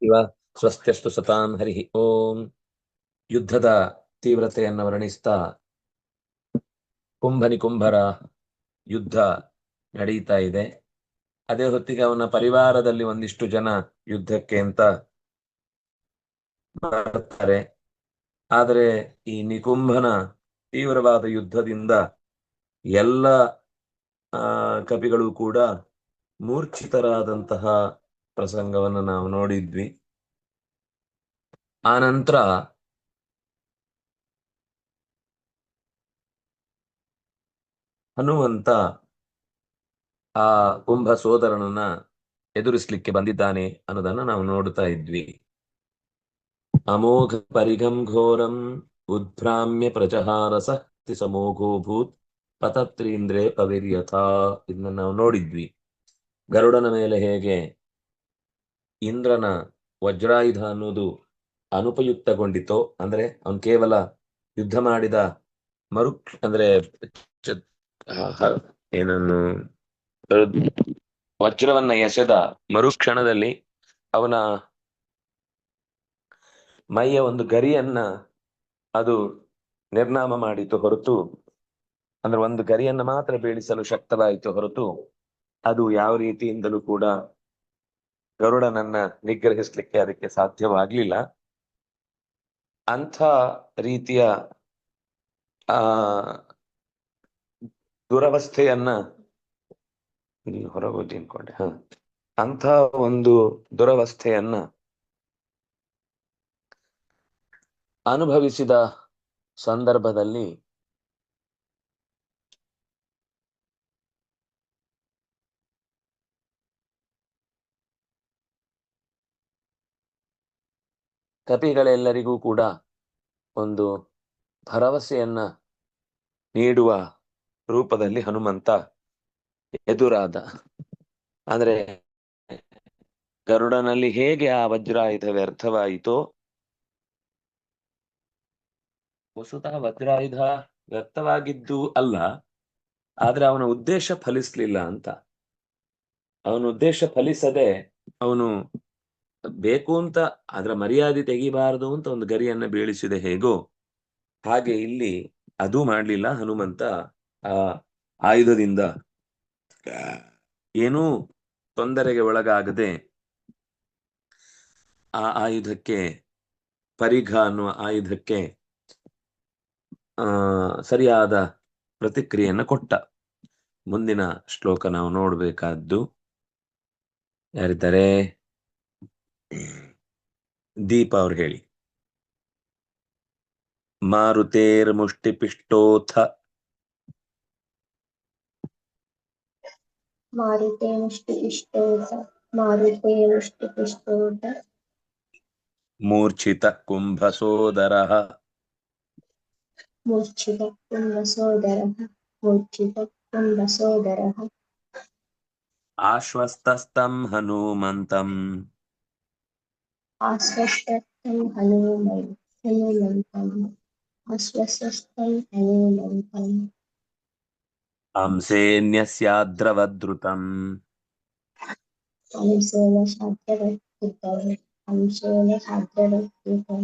ಇವ ಸ್ವಸ್ತ್ಯಸ್ತು ಸತಾಂ ಹರಿ ಓಂ. ಯುದ್ಧದ ತೀವ್ರತೆಯನ್ನು ವರ್ಣಿಸ್ತಾ ಕುಂಭರ ಯುದ್ಧ ನಡೀತಾ ಇದೆ. ಅದೇ ಹೊತ್ತಿಗೆ ಅವನ ಪರಿವಾರದಲ್ಲಿ ಒಂದಿಷ್ಟು ಜನ ಯುದ್ಧಕ್ಕೆ ಅಂತ ಬರ್ತಾರೆ. ಆದರೆ ಈ ನಿಕುಂಭನ ತೀವ್ರವಾದ ಯುದ್ಧದಿಂದ ಎಲ್ಲ ಕಪಿಗಳು ಕೂಡ ಮೂರ್ಛಿತರಾದಂತಹ ಪ್ರಸಂಗವನ್ನು ನಾವು ನೋಡಿದ್ವಿ. ಆನಂತರ ಹನುಮಂತ ಆ ಕುಂಭ ಸೋದರನನ್ನ ಎದುರಿಸ್ಲಿಕ್ಕೆ ಬಂದಿದ್ದಾನೆ ಅನ್ನೋದನ್ನ ನಾವು ನೋಡ್ತಾ ಇದ್ವಿ. ಅಮೋಘ ಪರಿಘಂ ಘೋರಂ ಉದ್ಭ್ರಾಮ್ಯ ಪ್ರಜಹಾರಸ ಸಮೋಘೋಭೂತ್ ಪತತ್ರೀಂದ್ರೇ ಪವಿರ್ಯಥ. ಇದನ್ನ ನಾವು ನೋಡಿದ್ವಿ. ಗರುಡನ ಮೇಲೆ ಹೇಗೆ ಇಂದ್ರನ ವಜ್ರಾಯುಧ ಅನ್ನೋದು ಅನುಪಯುಕ್ತಗೊಂಡಿತೋ, ಅಂದ್ರೆ ಅವನು ಕೇವಲ ಯುದ್ಧ ಮಾಡಿದ ಅಂದ್ರೆ ಏನನ್ನು ವಜ್ರವನ್ನ ಎಸೆದ ಮರುಕ್ಷಣದಲ್ಲಿ ಅವನ ಮೈಯ ಒಂದು ಗರಿಯನ್ನ ಅದು ನಿರ್ನಾಮ ಮಾಡಿತು ಹೊರತು, ಅಂದ್ರೆ ಒಂದು ಗರಿಯನ್ನ ಮಾತ್ರ ಬೀಳಿಸಲು ಶಕ್ತವಾಯಿತು ಹೊರತು ಅದು ಯಾವ ರೀತಿಯಿಂದಲೂ ಕೂಡ ಗರುಡನನ್ನ ನಿಗ್ರಹಿಸ್ಲಿಕ್ಕೆ ಅದಕ್ಕೆ ಸಾಧ್ಯವಾಗ್ಲಿಲ್ಲ. ಅಂಥ ರೀತಿಯ ಆ ದುರವಸ್ಥೆಯನ್ನ ಹೊರಗೋಗಿ ಅನ್ಕೊಂಡೆ. ಅಂಥ ಒಂದು ದುರವಸ್ಥೆಯನ್ನ ಅನುಭವಿಸಿದ ಸಂದರ್ಭದಲ್ಲಿ ಕಪಿಗಳೆಲ್ಲರಿಗೂ ಕೂಡ ಒಂದು ಭರವಸೆಯನ್ನ ನೀಡುವ ರೂಪದಲ್ಲಿ ಹನುಮಂತ ಎದುರಾದ. ಅಂದ್ರೆ ಗರುಡನಲ್ಲಿ ಹೇಗೆ ಆ ವಜ್ರಾಯುಧ ವ್ಯರ್ಥವಾಯಿತೋ, ವಸ್ತುತಃ ವಜ್ರಾಯುಧ ವ್ಯರ್ಥವಾಗಿದ್ದು ಅಲ್ಲ, ಆದ್ರೆ ಅವನ ಉದ್ದೇಶ ಫಲಿಸ್ಲಿಲ್ಲ ಅಂತ. ಅವನ ಉದ್ದೇಶ ಫಲಿಸದೆ ಅವನು ಬೇಕು ಅಂತ ಅದರ ಮರ್ಯಾದೆ ತೆಗಿಬಾರದು ಅಂತ ಒಂದು ಗರಿಯನ್ನ ಬೀಳಿಸಿದೆ ಹೇಗೋ ಹಾಗೆ ಇಲ್ಲಿ ಅದು ಮಾಡ್ಲಿಲ್ಲ ಹನುಮಂತ. ಆ ಆಯುಧದಿಂದ ಏನೂ ತೊಂದರೆಗೆ ಒಳಗಾಗದೆ ಆ ಆಯುಧಕ್ಕೆ, ಪರಿಘ ಅನ್ನುವ ಆಯುಧಕ್ಕೆ ಸರಿಯಾದ ಪ್ರತಿಕ್ರಿಯೆಯನ್ನು ಕೊಟ್ಟ. ಮುಂದಿನ ಶ್ಲೋಕ ನಾವು ನೋಡ್ಬೇಕಾದ್ದು. ಯಾರಿದ್ದಾರೆ? ದೀಪ ಅವ್ರು ಹೇಳಿ. ಮಾರುತೇರ್ ಮುಷ್ಟಿಪಿಷ್ಟೋಥ ಮಾರುತೆ ಮುಷ್ಟಿಪಿಷ್ಟೋಥ ಮಾರುತೆ ಮುಷ್ಟಿಪಿಷ್ಟೋಥ ಮೂರ್ಛಿತ ಕುಂಭಸೋದರಃ ಮೂರ್ಛಿತ ಕುಂಭಸೋದರಃ ಮೂರ್ಛಿತ ಕುಂಭಸೋದರಃ ಆಶ್ವಸ್ತಸ್ತಂ ಹನುಮಂತಂ ಆಶ್ವಸ್ತಸ್ಥಂ ಹನುಮಂತಂ ಆಶ್ವಸ್ತಸ್ಥಂ ಹನುಮಂತಂ ಹಂಸೇನ್ಯಸ್ಯಾದ್ರವದ್ರುತಂ ಹಂಸೇನ ಶಾದ್ಯವದ್ರುತಂ ಹಂಸೇನ ಶಾದ್ಯವದ್ರುತಂ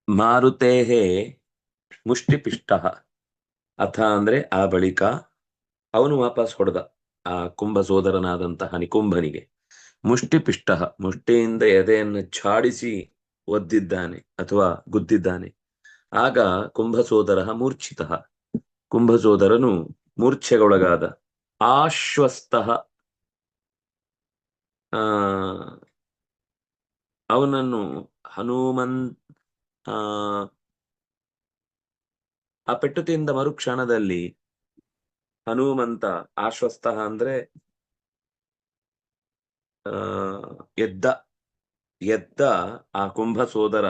ಮಾರುತೇಃ ಮುಷ್ಟಿಪಿಷ್ಟಃ ಅಥ ಅಂದ್ರೆ ಆ ಬಳಿಕ ಅವನು ವಾಪಸ್ ಹೊಡೆದ ಆ ಕುಂಭ ಸೋದರನಾದಂತಹ ನಿಕುಂಭನಿಗೆ. ಮುಷ್ಟಿಪಿಷ್ಟಃ ಮುಷ್ಟಿಯಿಂದ ಎದೆಯನ್ನು ಛಾಡಿಸಿ ಒದ್ದಿದ್ದಾನೆ ಅಥವಾ ಗುದ್ದಿದ್ದಾನೆ. ಆಗ ಕುಂಭಸೋದರ ಮೂರ್ಛಿತ, ಕುಂಭಸೋದರನು ಮೂರ್ಛೆಗೊಳಗಾದ. ಆಶ್ವಸ್ತ ಅವನನ್ನು ಆ ಪೆಟ್ಟು ತಿಂದ ಮರುಕ್ಷಣದಲ್ಲಿ ಹನುಮಂತ ಆಶ್ವಸ್ತ ಅಂದ್ರೆ ಎದ್ದ ಆ ಕುಂಭ ಸೋದರ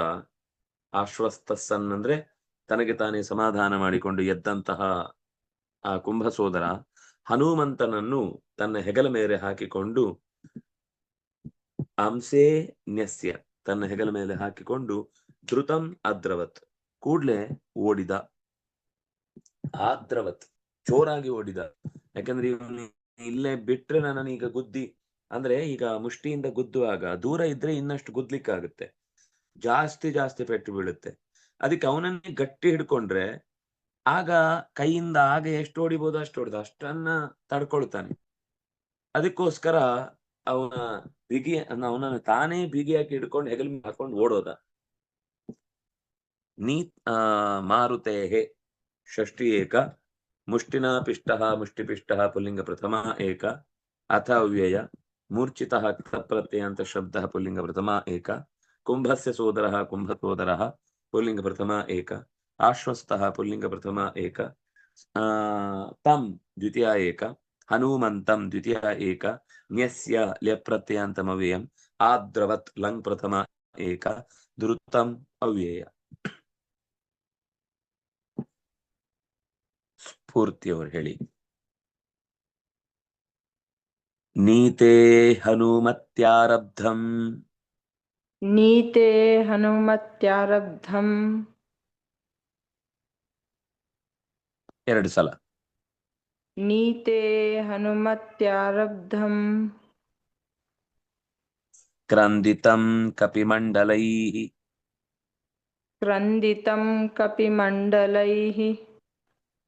ಆಶ್ವಸ್ತಸ್ಸನ್ ಅಂದ್ರೆ ತನಗೆ ತಾನೇ ಸಮಾಧಾನ ಮಾಡಿಕೊಂಡು ಎದ್ದಂತಹ ಆ ಕುಂಭ ಸೋದರ ಹನುಮಂತನನ್ನು ತನ್ನ ಹೆಗಲ ಮೇಲೆ ಹಾಕಿಕೊಂಡು ಅಂಸೆ ನ್ಯಸ್ಯ ತನ್ನ ಹೆಗಲ ಮೇಲೆ ಹಾಕಿಕೊಂಡು ಧೃತಂ ಅದ್ರವತ್ ಕೂಡ್ಲೆ ಓಡಿದ. ಆದ್ರವತ್ ಜೋರಾಗಿ ಓಡಿದ. ಯಾಕಂದ್ರೆ ಇವನು ಇಲ್ಲೇ ಬಿಟ್ರೆ ನನ್ನನ್ನು ಈಗ ಗುದ್ದಿ, ಅಂದ್ರೆ ಈಗ ಮುಷ್ಟಿಯಿಂದ ಗುದ್ದುವಾಗ ದೂರ ಇದ್ರೆ ಇನ್ನಷ್ಟು ಗುದ್ಲಿಕ್ಕಾಗುತ್ತೆ, ಜಾಸ್ತಿ ಜಾಸ್ತಿ ಪೆಟ್ಟು ಬೀಳುತ್ತೆ. ಅದಕ್ಕೆ ಅವನನ್ನೇ ಗಟ್ಟಿ ಹಿಡ್ಕೊಂಡ್ರೆ ಆಗ ಕೈಯಿಂದ ಆಗ ಎಷ್ಟು ಹೊಡಿಬೋದು ಅಷ್ಟು ಹೊಡೆದು ಅಷ್ಟನ್ನ ತಡ್ಕೊಳ್ತಾನೆ. ಅದಕ್ಕೋಸ್ಕರ ಅವನ ಬಿಗಿ ಅವನನ್ನು ತಾನೇ ಬಿಗಿಯಾಗಿ ಹಿಡ್ಕೊಂಡು ಹೆಗಲ ಮೇಲೆ ಹಾಕೊಂಡು ಓಡೋದ. ನೀ ಮಾರುತೆ ಷಷ್ಠಿ ಏಕ ಮುಷ್ಟಿನ ಪಿಷ್ಟ ಮುಷ್ಟಿಪಿಷ್ಟ ಪುಲ್ಲಿಂಗ ಪ್ರಥಮ ಏಕ ಅಥ ಅವ್ಯಯ ಮೂರ್ಛಿತ ಪ್ರತ್ಯಯ ಅಂತ ಶಬ್ದ ಪುಲ್ಲಿಂಗ ಪ್ರಥಮ ಏಕ ಕುಂಭಸ್ಯ ಸೋದರ ಕುಂಭಸೋದರ ಪುಲ್ಲಿಂಗ ಪ್ರಥಮ ಏಕ ಆಶ್ವಸ್ತ ಪುಲ್ಲಿಂಗ ಪ್ರಥಮ ಏಕ ತಂ ದ್ವಿತೀಯ ಏಕ ಹನುಮಂತಂ ದ್ವಿತೀಯ ಏಕ ನ್ಯಸ್ಯ ಲ್ಯಪ್ರತ್ಯಯಾಂತಮವ್ಯಯಂ ಆದ್ರವತ್ ಲಂಗ್ ಪ್ರಥಮ ಏಕ ಧೃತಂ ಅವ್ಯಯ. ಸ್ಫೂರ್ತಿಯವರು ಹೇಳಿ. ನೀತೆ ಹನುಮತ್ಯಾರಬ್ಧಂ ನೀತೆ ಹನುಮತ್ಯಾರಬ್ಧಂ ಎರಡು ಸಲ. ನೀತೆ ಹನುಮತ್ಯಾರಬ್ಧಂ ಕ್ರಂದಿತಂ ಕಪಿಮಂಡಲೈಃ ಕ್ರಂದಿತಂ ಕಪಿಮಂಡಲೈಃ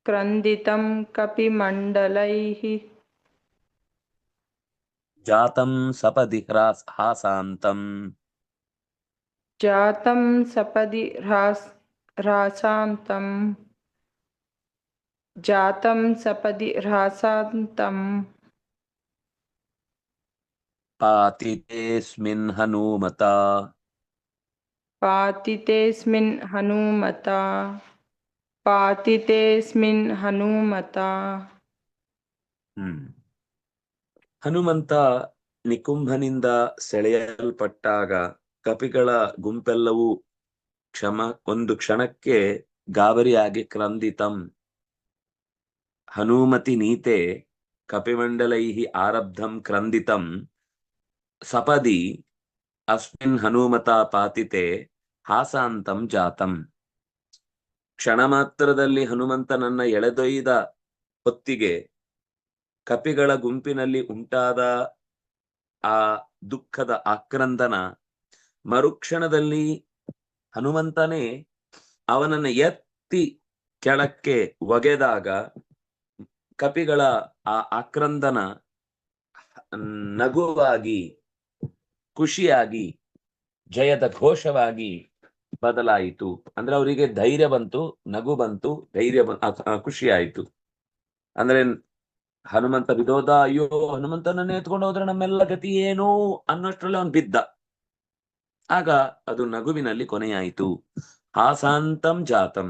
ಕ್ರಂದಿತಂ ಕಪಿಮಂಡಲೈಃ ಜಾತಂ ಸಪದಿ ಹಾಸಾಂತಂ ಜಾತಂ ಸಪದಿ ಹ್ರಾಸಾಂತಂ ಜಾತಂ ಸಪದಿ ಹ್ರಾಸಾಂತಂ ಪಾತಿತೇಸ್ಮಿನ್ ಹನುಮತಾ ಪಾತಿತೇಸ್ಮಿನ್ ಹನುಮತಾ ಪಾತಿತೇಸ್ಮಿನ್ ಹನುಮತಾ. ಹನುಮಂತ ನಿಕುಂಭನಿಂದ ಸೆಳೆಯಲ್ಪಟ್ಟಾಗ ಕಪಿಗಳ ಗುಂಪೆಲ್ಲವೂ ಒಂದು ಕ್ಷಣಕ್ಕೆ ಗಾಬರಿಯಾಗಿ ಕ್ರಂದಿತಂ ಹನುಮತಿ ನೀತೆ ಕಪಿಮಂಡಲೈಃ ಆರಬ್ಧಂ ಕ್ರಂದಿತಂ ಸಪದಿ ಅಸ್ಮಿನ್ ಹನುಮತಾ ಪಾತಿತೆ ಹಾಸಾಂತಂ ಜಾತಂ. ಕ್ಷಣ ಮಾತ್ರದಲ್ಲಿ ಹನುಮಂತನನ್ನ ಎಳೆದೊಯ್ದ ಹೊತ್ತಿಗೆ ಕಪಿಗಳ ಗುಂಪಿನಲ್ಲಿ ಉಂಟಾದ ಆ ದುಃಖದ ಆಕ್ರಂದನ ಮರುಕ್ಷಣದಲ್ಲಿ ಹನುಮಂತನೇ ಅವನನ್ನ ಎತ್ತಿ ಕೆಳಕ್ಕೆ ಒಗೆದಾಗ ಕಪಿಗಳ ಆ ಆಕ್ರಂದನ ನಗುವಾಗಿ ಖುಷಿಯಾಗಿ ಜಯದ ಘೋಷವಾಗಿ ಬದಲಾಯಿತು. ಅಂದ್ರೆ ಅವರಿಗೆ ಧೈರ್ಯ ಬಂತು, ನಗು ಬಂತು, ಧೈರ್ಯ ಖುಷಿ ಆಯಿತು. ಅಂದ್ರೆ ಹನುಮಂತ ಬಿದೋದ, ಅಯ್ಯೋ ಹನುಮಂತನನ್ನೇ ಎತ್ಕೊಂಡು ಹೋದ್ರೆ ನಮ್ಮೆಲ್ಲ ಗತಿ ಏನು ಅನ್ನೋಷ್ಟ್ರಲ್ಲಿ ಅವನು ಬಿದ್ದ. ಆಗ ಅದು ನಗುವಿನಲ್ಲಿ ಕೊನೆಯಾಯಿತು. ಹಾಸಾಂತಂ ಜಾತಂ,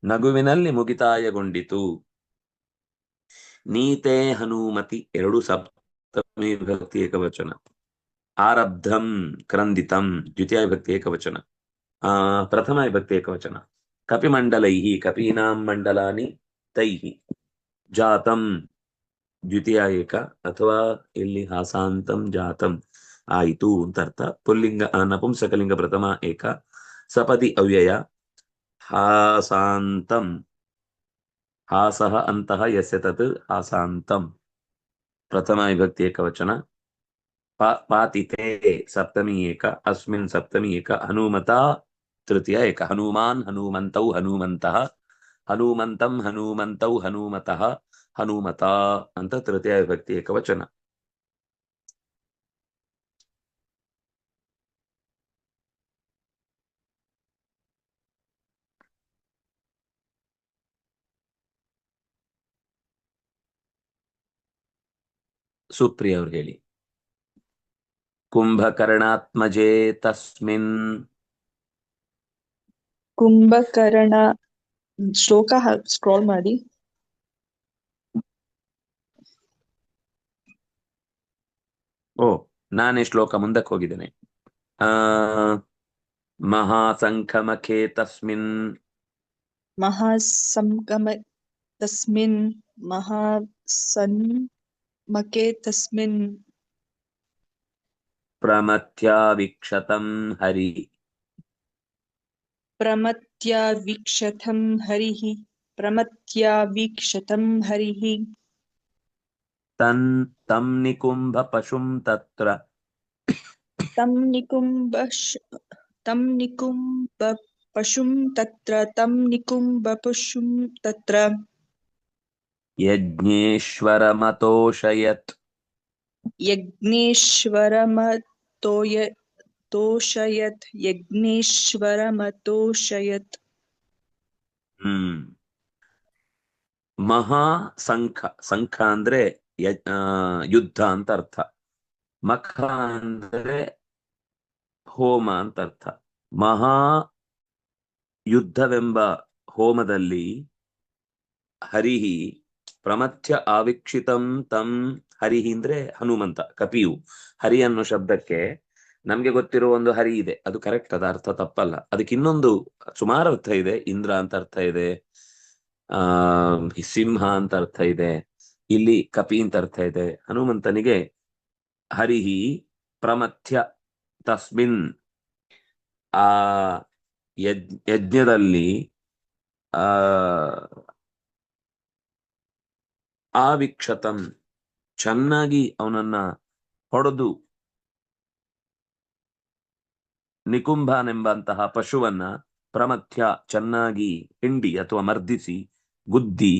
ನಗುವಿನಲ್ಲಿ ಮುಗಿತಾಯಗೊಂಡಿತು. ನೀತೆ ಹನುಮತಿ ಎರಡು ಸಪ್ತಮಿ ವಿಭಕ್ತಿ ಏಕವಚನ. ಆರಬ್ಧಂ ಕ್ರಂದಿತಂ ದ್ವಿತೀಯ ವಿಭಕ್ತಿ ಏಕವಚನ. ಪ್ರಥಮ ವಿಭಕ್ತಿ ಏಕವಚನ. ಕಪಿಮಂಡಲೈಃ ಕಪೀನಾಂ ಮಂಡಲಾನಿ ತೈಃ ಜಾತಂ ದ್ವಿತೀಯ ಏಕ, ಅಥವಾ ಇಲ್ಲಿ ಹಾಸಾಂತಂ ಜಾತಂ ಆಯಿತು ಅಂತ ಅರ್ಥ. ಪುಲ್ಲಿಂಗ ನಪುಂಸಕಲಿಂಗ ಪ್ರಥಮ ಏಕ, ಸಪದಿ ಅವ್ಯಯ. ಹಾಸಾಂತಂ ಹಾಸಃ ಅಂತಃ ಯಸ್ಯ ತತ್ ಹಾಸಾಂತಂ ಪ್ರಥಮ ವಿಭಕ್ತಿ ಏಕವಚನ. ಪಾತಿತೆ ಸಪ್ತಮಿ ಏಕ, ಅಸ್ಮಿನ್ ಸಪ್ತಮಿ ಏಕ, ಹನುಮತಾ ತೃತೀಯ ಏಕ. ಹನುಮಾನ್ ಹನುಮಂತೌ ಹನುಮಂತಃ, ಹನುಮಂತಂ ಹನುಮಂತೌ ಹನುಮತಃ, ಹನುಮತಾ ಅಂತ ತೃತೀಯ ವಿಭಕ್ತಿ ಏಕವಚನ. ಸುಪ್ರಿಯ ಅವ್ರು ಹೇಳಿ. ಕುಂಭಕರ್ಣಾತ್ಮಜೇ ತಸ್ಮಿನ್ ಕುಂಭಕರ್ಣ ಶ್ಲೋಕ ಸ್ಕ್ರಾಲ್ ಮಾಡಿ. ನಾನೇ ಶ್ಲೋಕ ಮುಂದಕ್ಕೆ ಹೋಗಿದ್ದೇನೆ. ಮಹಾಸಂಖಮಖೇ ತಸ್ಮಿನ್ ಮಹಾಸಂಗಮ ತಸ್ಮಿನ್ ಮಹಾಸನ್ಮಕೆ ತಸ್ಮಿನ್ ಪ್ರಮಥ್ಯಾವೀಕ್ಷತಂ ಹರಿ ಪ್ರಮಥ್ಯಾವೀಕ್ಷತಂ ಹರಿಃ ಪ್ರಮಥ್ಯಾವೀಕ್ಷತಂ ಹರಿಃ ತಂ ನಿಕುಂಭ ಪಶುಂ ತತ್ರ तं निकुम्ब पशुं तत्र तं निकुम्ब पशुं तत्र ಯಜ್ಞೇಶ್ವರಮತೋಷಯತ್ यज्ञेश्वरमतोषयत् ಮಹಾ ಸಂಖ ಅಂದ್ರೆ ಯುದ್ಧ ಅಂತ ಅರ್ಥ. ಮಖ ಅಂದ್ರೆ ಹೋಮ ಅಂತ ಅರ್ಥ. ಮಹಾ ಯುದ್ಧವೆಂಬ ಹೋಮದಲ್ಲಿ ಹರಿಹಿ ಪ್ರಮಥ್ಯ ಆವೀಕ್ಷಿತಂ ತಂ. ಹರಿಹಿ ಅಂದ್ರೆ ಹನುಮಂತ, ಕಪಿಯು. ಹರಿ ಅನ್ನೋ ಶಬ್ದಕ್ಕೆ ನಮ್ಗೆ ಗೊತ್ತಿರೋ ಒಂದು ಹರಿ ಇದೆ, ಅದು ಕರೆಕ್ಟ್, ಅದ ಅರ್ಥ ತಪ್ಪಲ್ಲ. ಅದಕ್ಕೆ ಇನ್ನೊಂದು ಸುಮಾರು ಅರ್ಥ ಇದೆ. ಇಂದ್ರ ಅಂತ ಅರ್ಥ ಇದೆ, ಸಿಂಹ ಅಂತ ಅರ್ಥ ಇದೆ, ಇಲ್ಲಿ ಕಪಿ ಅಂತ ಅರ್ಥ ಇದೆ. ಹನುಮಂತನಿಗೆ ಹರಿಹಿ ಪ್ರಮಥ್ಯ ತಸ್ಮಿನ್, ಆ ಯಜ್ಞದಲ್ಲಿ ಆವೀಕ್ಷತಂ ಚೆನ್ನಾಗಿ ಅವನನ್ನ ಹೊಡೆದು, ನಿಕುಂಭನೆಂಬಂತಹ ಪಶುವನ್ನ ಪ್ರಮಥ್ಯ ಚೆನ್ನಾಗಿ ಹಿಂಡಿ ಅಥವಾ ಮರ್ದಿಸಿ, ಗುದ್ದಿ,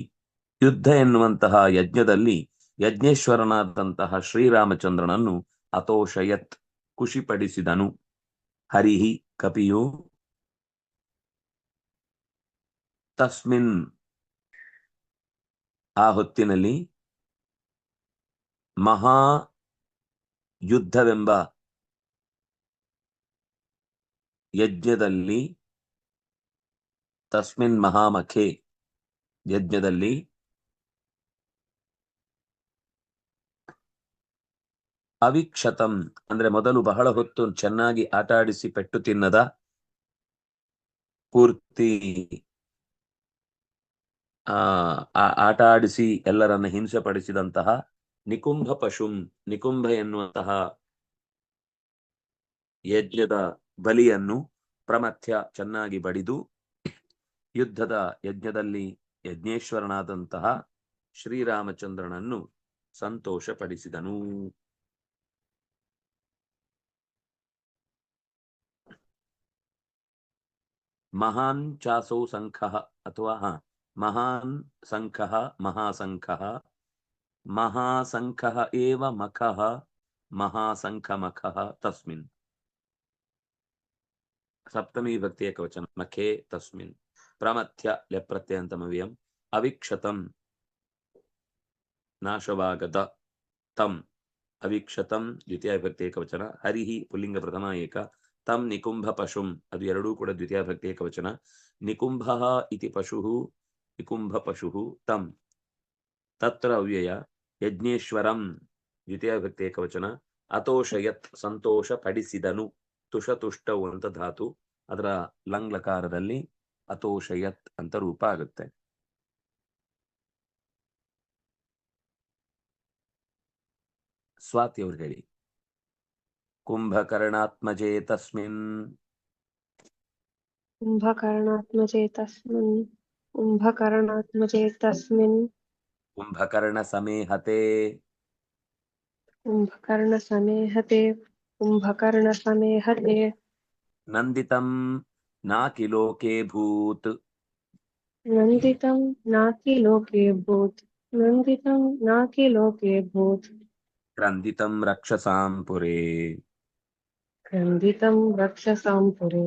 ಯುದ್ಧ ಎನ್ನುವಂತಹ ಯಜ್ಞದಲ್ಲಿ ಯಜ್ಞೇಶ್ವರನಾದಂತಹ ಶ್ರೀರಾಮಚಂದ್ರನನ್ನು ಅತೋಷಯತ್ ಖುಷಿಪಡಿಸಿದನು. ಹರಿಹಿ ಕಪಿಯು ತಸ್ಮಿನ್ ಆ ಹೊತ್ತಿನಲ್ಲಿ ಮಹಾ ಯುದ್ಧವೆಂಬ ಯಜ್ಞದಲ್ಲಿ, ತಸ್ಮಿನ್ ಮಹಾಮಖೆ ಯಜ್ಞದಲ್ಲಿ ಅವಿಕ್ಷತಂ ಅಂದ್ರೆ ಮೊದಲು ಬಹಳ ಹೊತ್ತು ಚೆನ್ನಾಗಿ ಆಟ ಆಡಿಸಿ ಪೆಟ್ಟು ತಿನ್ನದ, ಪೂರ್ತಿ ಆಟ ಆಡಿಸಿ ಎಲ್ಲರನ್ನ ಹಿಂಸೆ ಪಡಿಸಿದಂತಹ ನಿಕುಂಭ ಪಶುಂ, ನಿಕುಂಭ ಎನ್ನುವಂತಹ ಯಜ್ಞದ ಬಲಿಯನ್ನು ಪ್ರಮಥ್ಯ ಚೆನ್ನಾಗಿ ಬಡಿದು, ಯುದ್ಧದ ಯಜ್ಞದಲ್ಲಿ ಯಜ್ಞೇಶ್ವರನಾದಂತಹ ಶ್ರೀರಾಮಚಂದ್ರನನ್ನು ಸಂತೋಷಪಡಿಸಿದನು. ಮಹಾನ್ ಚಾಸೌ ಸಂಖಃ ಅಥವಾ ಮಹಾನ್ ಸಂಖಃ ಮಹಾಸಂಖಃ ಮಹಾಸಂಖಃ ಏವ ಮಖಃ ಮಹಾಸಂಖಮಖಃ ತಸ್ಮಿನ್. ಸಪ್ತಮಿ ವಿಭಕ್ತಿ ಏಕವಚನ. ಮಖೇ ತಸ್ಮಿನ್. ಪ್ರಮಥ್ಯ ಲೆಪ್ರತ್ಯಂತಮವ್ಯಯಂ. ಅವಿಕ್ಷತಂ ನಾಶವಾಗದ. ತಂ ಅವಿಕ್ಷತಂ ದ್ವಿತೀಯ ವಿಭಕ್ತಿ ಏಕವಚನ. ಹರಿಹಿ ಪುಲ್ಲಿಂಗ ಪ್ರಥಮ ಏಕ. ತಂ ನಿಕುಂಭ ಪಶುಂ ಅದು ಎರಡೂ ಕೂಡ ದ್ವಿತೀಯ ವಿಭಕ್ತಿ ಏಕವಚನ. ನಿಕುಂಭ ಇತಿ ಪಶು, ನಿಕುಂಭ ಪಶು ತಂ. ತತ್ರ ಅವ್ಯಯ. ಯಜ್ಞೇಶ್ವರಂ ದ್ವಿತೀಯ ವಿಭಕ್ತಿ ಏಕವಚನ. ಅತೋಷಯತ್ ಸಂತೋಷ ಪಡಿಸಿದನು. ತುಷತುಷ್ಟವು ಅಂತ ಧಾತು, ಅದರ ಲಂಗ್ಲಕಾರದಲ್ಲಿ ಅತೋಷಯತ್ ಅಂತ ರೂಪ ಆಗುತ್ತೆ. ಸ್ವಾತಿ ಅವ್ರು ಹೇಳಿ. ಕುಂಭಕರ್ಣಾತ್ಮಜೇ ತಸ್ಮಿನ್. ಕುಂಭಕರ್ಣಾತ್ಮಜೇ ತಸ್ಮಿನ್. ಕುಂಭಕರ್ಣಾತ್ಮಜೇ ತಸ್ಮಿನ್. ಕುಂಭಕರ್ಣ ಸಮೇಹತೆ. ಕುಂಭಕರ್ಣ ಸಮೇಹತೆ. ಕುಂಭಕರ್ಣ ಸಮೇಹತೆ. ನಂದಿತಂ ನಾಕಿ ಲೋಕೆ ಭೂತ್. ನಂದಿತಂ ನಾಕಿ ಲೋಕೆ ಭೂತ್. ನಂದಿತಂ ನಾಕಿ ಲೋಕೆ ಭೂತ್. ಕ್ರಂದಿತಂ ರಕ್ಷಸಾಂ ಪುರೇ. ಕ್ರಂದಿತಂ ರಕ್ಷಸಾಂ ಪುರೇ.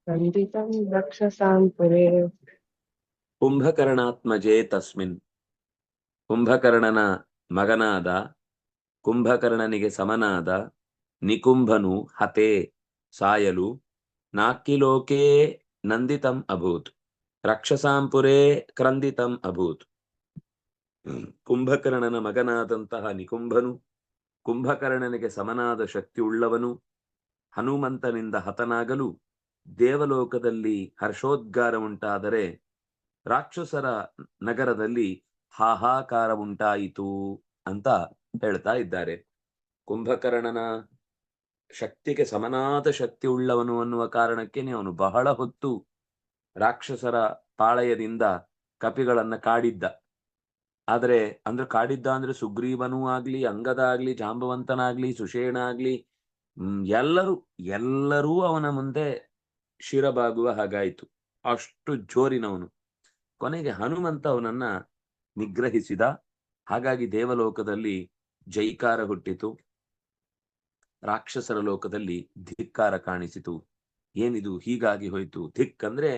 ಕ್ರಂದಿತಂ ರಕ್ಷಸಾಂ ಪುರೇ. ಕುಂಭಕರ್ಣಾತ್ಮಜೇ ತಸ್ಮಿನ್. ಕುಂಭಕರ್ಣನ ಮಗನಾದ, ಕುಂಭಕರ್ಣನಿಗೆ ಸಮನಾದ ನಿಕುಂಭನು ಹತೆ ಸಾಯಲು, ನಾಕಿಲೋಕೆ ನಂದಿತಂ ಅಭೂತ್. ರಕ್ಷಸಾಂಪುರೇ ಕ್ರಂದಿತಂ ಅಭೂತ್. ಕುಂಭಕರ್ಣನ ಮಗನಾದಂತಹ ನಿಕುಂಭನು, ಕುಂಭಕರ್ಣನಿಗೆ ಸಮನಾದ ಶಕ್ತಿ ಉಳ್ಳವನು, ಹನುಮಂತನಿಂದ ಹತನಾಗಲು ದೇವಲೋಕದಲ್ಲಿ ಹರ್ಷೋದ್ಗಾರ ಉಂಟಾದರೆ, ರಾಕ್ಷಸರ ನಗರದಲ್ಲಿ ಹಾಹಾಕಾರ ಉಂಟಾಯಿತು ಅಂತ ಹೇಳ್ತಾ ಇದ್ದಾರೆ. ಕುಂಭಕರ್ಣನ ಶಕ್ತಿಗೆ ಸಮನಾದ ಶಕ್ತಿ ಉಳ್ಳವನು ಅನ್ನುವ ಕಾರಣಕ್ಕೆ ಅವನು ಬಹಳ ಹೊತ್ತು ರಾಕ್ಷಸರ ಪಾಳಯದಿಂದ ಕಪಿಗಳನ್ನ ಕಾಡಿದ್ದ. ಆದ್ರೆ ಅಂದ್ರೆ ಕಾಡಿದ್ದ ಅಂದ್ರೆ ಸುಗ್ರೀವನೂ ಆಗ್ಲಿ, ಅಂಗದ ಆಗ್ಲಿ, ಜಾಂಬವಂತನಾಗ್ಲಿ, ಸುಷೇಣ ಆಗ್ಲಿ, ಎಲ್ಲರೂ ಅವನ ಮುಂದೆ ಶಿರಬಾಗುವ ಹಾಗಾಯಿತು. ಅಷ್ಟು ಜೋರಿನವನು. ಕೊನೆಗೆ ಹನುಮಂತ ಅವನನ್ನ ನಿಗ್ರಹಿಸಿದ. ಹಾಗಾಗಿ ದೇವಲೋಕದಲ್ಲಿ ಜೈಕಾರ ಹುಟ್ಟಿತು, ರಾಕ್ಷಸರ ಲೋಕದಲ್ಲಿ ಧಿಕ್ಕಾರ ಕಾಣಿಸಿತು. ಏನಿದು ಹೀಗಾಗಿ ಹೋಯ್ತು? ಧಿಕ್ ಅಂದ್ರೆ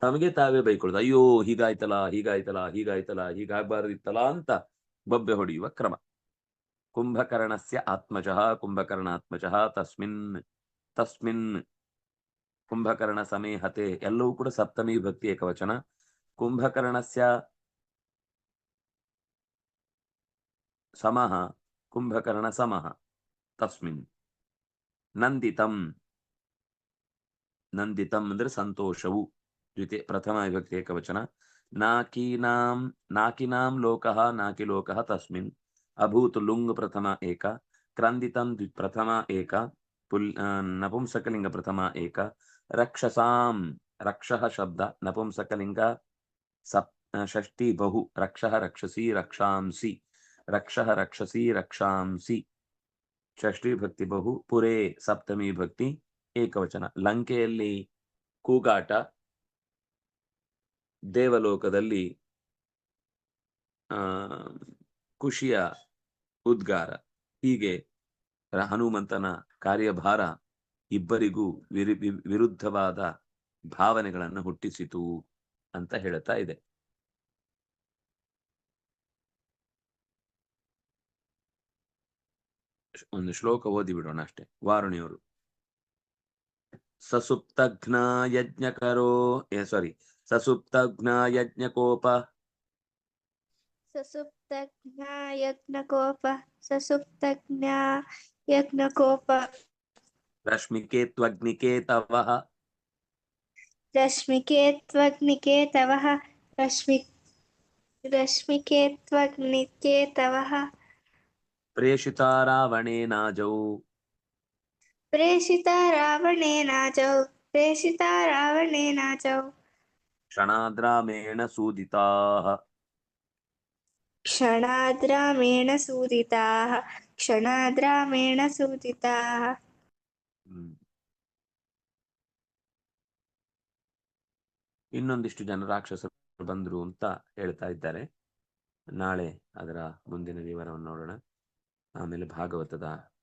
ತಮಗೆ ತಾವೇ ಬೈಕೊಳ್ಳೋದು, ಅಯ್ಯೋ ಹೀಗಾಯ್ತಲ್ಲ ಹೀಗಾಯ್ತಲ್ಲ ಹೀಗಾಯ್ತಲ್ಲ ಹೀಗಾಗಬಾರ್ದಿತ್ತಲ್ಲ ಅಂತ ಬೊಬ್ಬೆ ಹೊಡೆಯುವ ಕ್ರಮ. ಕುಂಭಕರ್ಣಸ್ಯ ಆತ್ಮಜಃ ಕುಂಭಕರ್ಣಾತ್ಮಜಃ ತಸ್ಮಿನ್ ತಸ್ಮಿನ್ ಕುಂಭಕರ್ಣ ಸಮೇಹತೆ, ಎಲ್ಲವೂ ಕೂಡ ಸಪ್ತಮಿ ಭಕ್ತಿ ಏಕವಚನ. ಕುಂಭಕರ್ಣಸ್ಯ ಸಮಃ ಕುಂಭಕರ್ಣ ಸಮಃ ತಸ್ಮಿನ್ ನಂದಿತಂ, ನಂದಿತಂ ಅಂದ್ರೆ ಸಂತೋಷವು, ದ್ವಿತೀಯ ಪ್ರಥಮ ವಿಭಕ್ತಿ ಏಕವಚನ. ನಾಕಿನಾಂ ಲೋಕಃ ನಾಕಿ ಲೋಕಃ ತಸ್ಮಿನ್ ಅಭೂತ್ ಲುಂಗ್ ಪ್ರಥಮ ಏಕ, ಕ್ರಂದಿತಂ ಪ್ರಥಮ ಏಕ, ನಪುಂಸಕಲಿಂಗ ಪ್ರಥಮ ಏಕ. ರಕ್ಷಸಾಂ, ರಕ್ಷಃ ಶಬ್ದ ನಪುಂಸಕಲಿಂಗ ಷಷ್ಠಿ ಬಹು, ರಕ್ಷಃ ರಕ್ಷಸಿ ರಕ್ಷಾಂಸಿ, ರಕ್ಷಃ ರಕ್ಷಸಿ ರಕ್ಷಾಂಸಿ ಷಷ್ಠಿ ಭಕ್ತಿ ಬಹು. ಪುರೇ ಸಪ್ತಮಿ ಭಕ್ತಿ ಏಕವಚನ. ಲಂಕೆಯಲ್ಲಿ ಕೂಗಾಟ, ದೇವಲೋಕದಲ್ಲಿ ಖುಷಿಯ ಉದ್ಗಾರ. ಹೀಗೆ ಹನುಮಂತನ ಕಾರ್ಯಭಾರ ಇಬ್ಬರಿಗೂ ವಿರುದ್ಧವಾದ ಭಾವನೆಗಳನ್ನು ಹುಟ್ಟಿಸಿತು ಅಂತ ಹೇಳ್ತಾ ಇದೆ. ಒಂದು ಶ್ಲೋಕ ಓದಿ ಬಿಡೋಣ ಅಷ್ಟೇ. ವಾರುಣಿಯವರು ಸಸುಪ್ತಘ್ನ ಯಜ್ಞಕರೋ ಸಸುಪ್ತಘ್ನ ಯಜ್ಞಕೋಪ ससुप्तज्ञा यज्ञकोप ससुप्तज्ञा यज्ञकोप रश्मिके त्वग्निके तवः रश्मिके त्वग्निके तवः रश्मिके त्वग्निके तवः प्रेषिता रावणेनाजौ प्रेषिता रावणेनाजौ क्षणाद्रामेण सूदिताः क्षणाद्रामेण सूदिताः. ಇನ್ನೊಂದಿಷ್ಟು ಜನ ರಾಕ್ಷಸರು ಬಂದ್ರು ಅಂತ ಹೇಳ್ತಾ ಇದ್ದಾರೆ. ನಾಳೆ ಅದರ ಮುಂದಿನ ವಿವರವನ್ನು ನೋಡೋಣ. ಆಮೇಲೆ ಭಾಗವತದ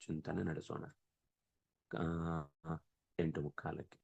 ಚಿಂತನೆ ನಡೆಸೋಣ 8:45.